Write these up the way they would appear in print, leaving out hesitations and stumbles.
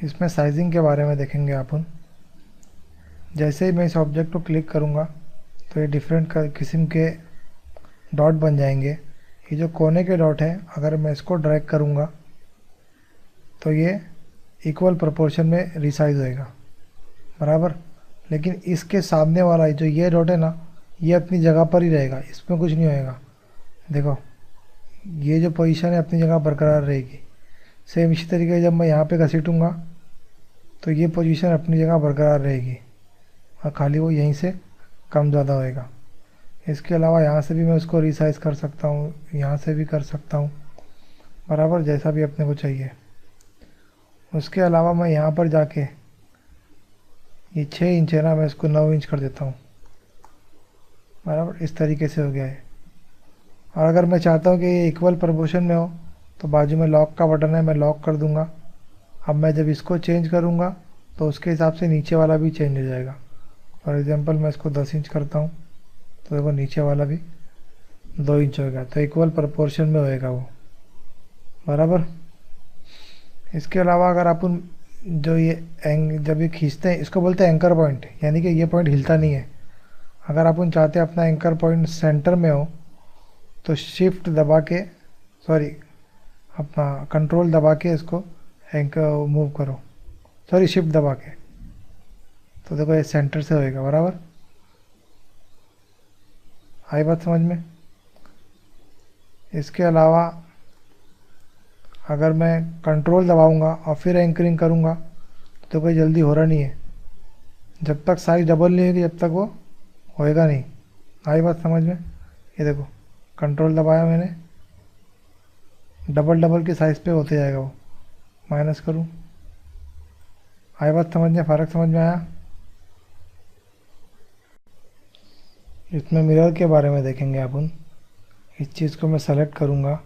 इसमें साइजिंग के बारे में देखेंगे अपन। जैसे ही मैं इस ऑब्जेक्ट को क्लिक करूँगा तो ये डिफरेंट किस्म के डॉट बन जाएंगे। ये जो कोने के डॉट हैं, अगर मैं इसको ड्रैग करूँगा तो ये इक्वल प्रोपोर्शन में रिसाइज होएगा, बराबर। लेकिन इसके सामने वाला जो ये डॉट है ना, ये अपनी जगह पर ही रहेगा, इसमें कुछ नहीं होएगा। देखो, ये जो पोजीशन है अपनी जगह बरकरार रहेगी। सेम इसी तरीके से जब मैं यहाँ पे घसीटूँगा तो ये पोजीशन अपनी जगह बरकरार रहेगी और खाली वो यहीं से कम ज़्यादा होएगा। इसके अलावा यहाँ से भी मैं उसको रिसाइज कर सकता हूँ, यहाँ से भी कर सकता हूँ, बराबर, जैसा भी अपने को चाहिए। उसके अलावा मैं यहाँ पर जाके ये 6 इंच है ना, मैं इसको 9 इंच कर देता हूँ, बराबर। इस तरीके से हो गया है। और अगर मैं चाहता हूँ कि ये इक्वल प्रोपोर्शन में हो तो बाजू में लॉक का बटन है, मैं लॉक कर दूँगा। अब मैं जब इसको चेंज करूँगा तो उसके हिसाब से नीचे वाला भी चेंज हो जाएगा। फॉर एग्जांपल मैं इसको 10 इंच करता हूँ तो देखो नीचे वाला भी 2 इंच होगा, तो इक्वल प्रोपोर्शन में होएगा वो, बराबर। इसके अलावा अगर अपन जो ये जब ये खींचते हैं, इसको बोलते हैं एंकर पॉइंट, यानी कि ये पॉइंट हिलता नहीं है। अगर अपन चाहते हैं अपना एंकर पॉइंट सेंटर में हो तो शिफ्ट दबा के, सॉरी, अपना कंट्रोल दबा के इसको एंकर मूव करो, सॉरी शिफ्ट दबा के, तो देखो ये सेंटर से होएगा, बराबर। आई बात समझ में। इसके अलावा अगर मैं कंट्रोल दबाऊंगा और फिर एंकरिंग करूंगा तो कोई जल्दी हो रहा नहीं है। जब तक साइज डबल नहीं होगी जब तक वो होएगा नहीं। आई बात समझ में। ये देखो, कंट्रोल दबाया मैंने, डबल डबल की साइज़ पे होते जाएगा वो। माइनस करूँ, आई बात समझ में, फ़र्क समझ में आया। इसमें मिरर के बारे में देखेंगे अपन। इस चीज़ को मैं सेलेक्ट करूँगा,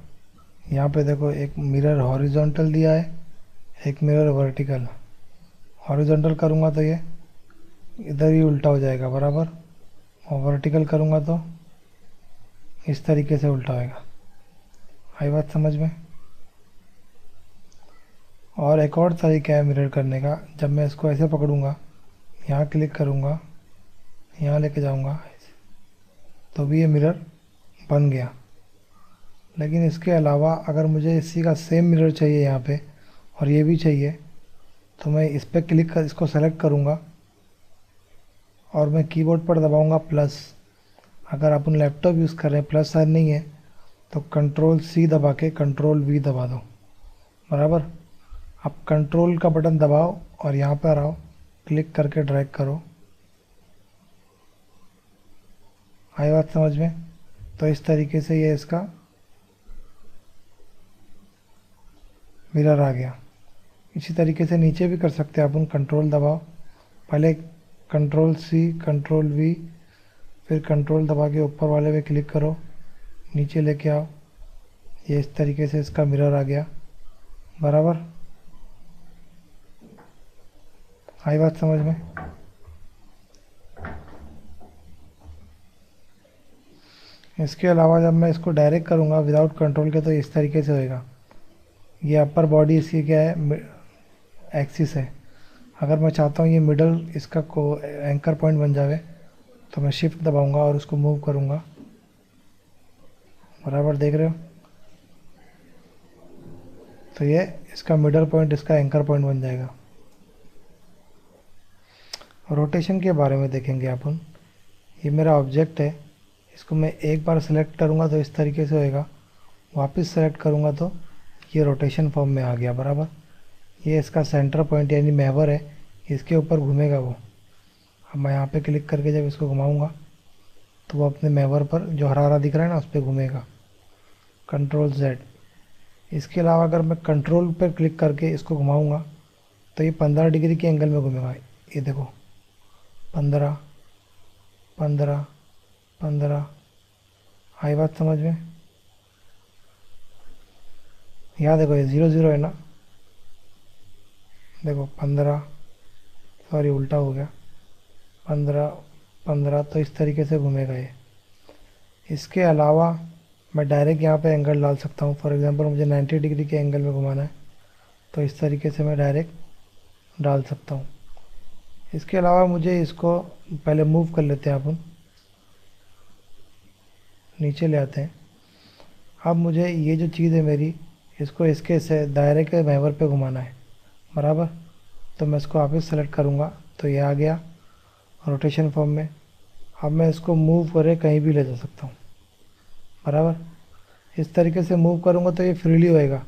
यहाँ पे देखो एक मिरर हॉरिजॉन्टल दिया है, एक मिरर वर्टिकल। हॉरिजॉन्टल करूँगा तो ये इधर ही उल्टा हो जाएगा, बराबर, और वर्टिकल करूँगा तो इस तरीके से उल्टा होएगा। आई बात समझ में। और एक और तरीका है मिरर करने का। जब मैं इसको ऐसे पकड़ूँगा, यहाँ क्लिक करूँगा, यहाँ लेके जाऊँगा तो भी ये मिरर बन गया। लेकिन इसके अलावा अगर मुझे इसी का सेम मिरर चाहिए यहाँ पे और ये भी चाहिए तो मैं इस पर क्लिक कर इसको सेलेक्ट करूँगा और मैं कीबोर्ड पर दबाऊँगा प्लस। अगर अपन लैपटॉप यूज़ कर रहे हैं, प्लस साइन नहीं है तो कंट्रोल सी दबा के कंट्रोल वी दबा दो, बराबर। अब कंट्रोल का बटन दबाओ और यहाँ पर आओ, क्लिक करके ड्रैग करो। आई बात समझ में। तो इस तरीके से ये इसका मिरर आ गया। इसी तरीके से नीचे भी कर सकते हैं अपन। कंट्रोल दबाओ, पहले कंट्रोल सी कंट्रोल वी, फिर कंट्रोल दबा के ऊपर वाले पे क्लिक करो, नीचे लेके आओ, ये इस तरीके से इसका मिरर आ गया, बराबर। आई बात समझ में। इसके अलावा जब मैं इसको डायरेक्ट करूँगा विदाउट कंट्रोल के तो इस तरीके से होएगा। ये अपर बॉडी इसकी क्या है, एक्सिस है। अगर मैं चाहता हूँ ये मिडल इसका को एंकर पॉइंट बन जावे तो मैं शिफ्ट दबाऊंगा और उसको मूव करूँगा, बराबर, देख रहे हो। तो ये इसका मिडल पॉइंट इसका एंकर पॉइंट बन जाएगा। रोटेशन के बारे में देखेंगे अपन। ये मेरा ऑब्जेक्ट है, इसको मैं एक बार सेलेक्ट करूँगा तो इस तरीके से होएगा, वापस सेलेक्ट करूँगा तो ये रोटेशन फॉर्म में आ गया, बराबर। ये इसका सेंटर पॉइंट यानी महवर है, इसके ऊपर घूमेगा वो। अब मैं यहाँ पे क्लिक करके जब इसको घुमाऊँगा तो वो अपने महवर पर जो हरा हरा दिख रहा है ना उस पर घूमेगा। Control Z. इसके अलावा अगर मैं कंट्रोल पर क्लिक करके इसको घुमाऊँगा तो ये 15 डिग्री के एंगल में घूमेगा। ये देखो, 15 15 15। आई बात समझ में। यहाँ देखो ये 0 0 है ना, देखो 15, सॉरी उल्टा हो गया, 15 15, तो इस तरीके से घूमेगा ये। इसके अलावा मैं डायरेक्ट यहाँ पे एंगल डाल सकता हूँ। फॉर एग्जांपल मुझे 90 डिग्री के एंगल में घुमाना है तो इस तरीके से मैं डायरेक्ट डाल सकता हूँ। इसके अलावा मुझे इसको पहले मूव कर लेते हैं, अपन नीचे ले आते हैं। अब मुझे ये जो चीज़ है मेरी, इसको इसके से दायरे के महवर पे घुमाना है, बराबर। तो मैं इसको वापस सेलेक्ट करूँगा तो ये आ गया रोटेशन फॉर्म में। अब मैं इसको मूव करे कहीं भी ले जा सकता हूँ, बराबर। इस तरीके से मूव करूँगा तो ये फ्रीली होएगा,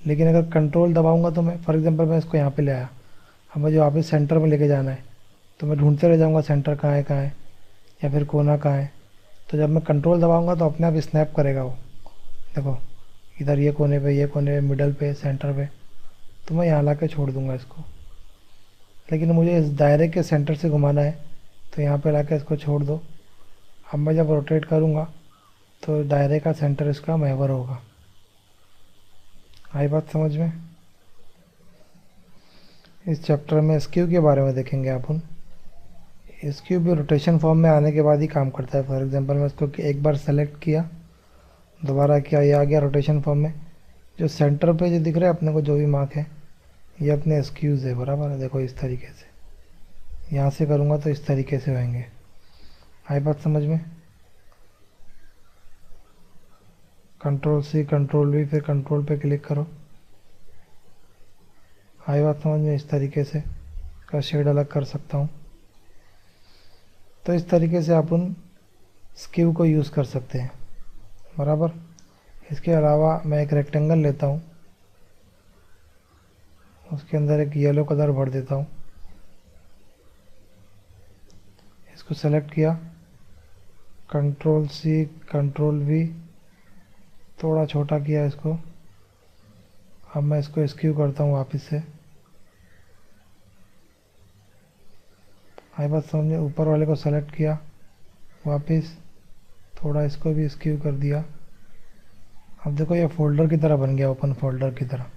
लेकिन अगर कंट्रोल दबाऊँगा तो मैं, फॉर एग्जांपल मैं इसको यहाँ पे ले आया, अब मुझे वापस सेंटर में लेके जाना है, तो मैं ढूंढते रह जाऊँगा सेंटर कहाँ है या फिर कोना कहाँ है। तो जब मैं कंट्रोल दबाऊँगा तो अपने आप स्नैप करेगा वो, देखो इधर ये कोने पे, ये कोने पे, मिडल पे, सेंटर पे। तो मैं यहाँ ला के छोड़ दूँगा इसको, लेकिन मुझे इस दायरे के सेंटर से घुमाना है, तो यहाँ पे ला के इसको छोड़ दो। अब मैं जब रोटेट करूँगा तो दायरे का सेंटर इसका महवर होगा। आई बात समझ में? इस चैप्टर में स्क्यू के बारे में देखेंगे अपन। स्क्यू भी रोटेशन फॉर्म में आने के बाद ही काम करता है। फॉर एग्जांपल मैं इसको एक बार सेलेक्ट किया, दोबारा किया, ये आ गया रोटेशन फॉर्म में। जो सेंटर पे जो दिख रहा है अपने को, जो भी मार्क है, ये अपने स्क्यूज़ है, बराबर है। देखो इस तरीके से यहाँ से करूँगा तो इस तरीके से होंगे। आई बात समझ में? कंट्रोल सी, कंट्रोल वी, फिर कंट्रोल पे क्लिक करो। आई बात समझ में? इस तरीके से का शेड अलग कर सकता हूँ। तो इस तरीके से अपन स्क्यू को यूज़ कर सकते हैं, बराबर। इसके अलावा मैं एक रेक्टेंगल लेता हूँ, उसके अंदर एक येलो कलर भर देता हूँ। इसको सेलेक्ट किया, कंट्रोल सी, कंट्रोल वी, थोड़ा छोटा किया इसको। अब मैं इसको स्क्यू करता हूँ वापस से। आई बात समझ में? ऊपर वाले को सेलेक्ट किया, वापस थोड़ा इसको भी स्क्यू कर दिया। अब देखो ये फोल्डर की तरह बन गया, ओपन फोल्डर की तरह।